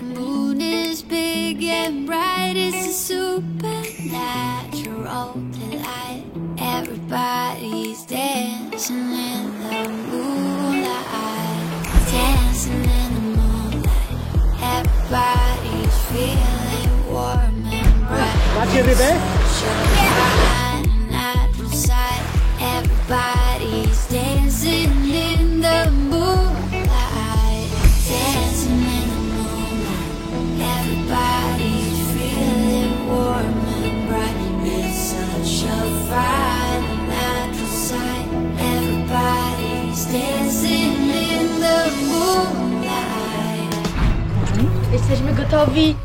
That moon is big and bright, it's a supernatural delight. Everybody's dancing in the moonlight, dancing in the moonlight. Everybody's feeling warm and bright. Macie rybę? Everybody's dancing in the moonlight, dancing in the moonlight. Everybody's feeling warm and bright. It's such a fine natural sight. Everybody's dancing in the moonlight. Jesteśmy gotowi.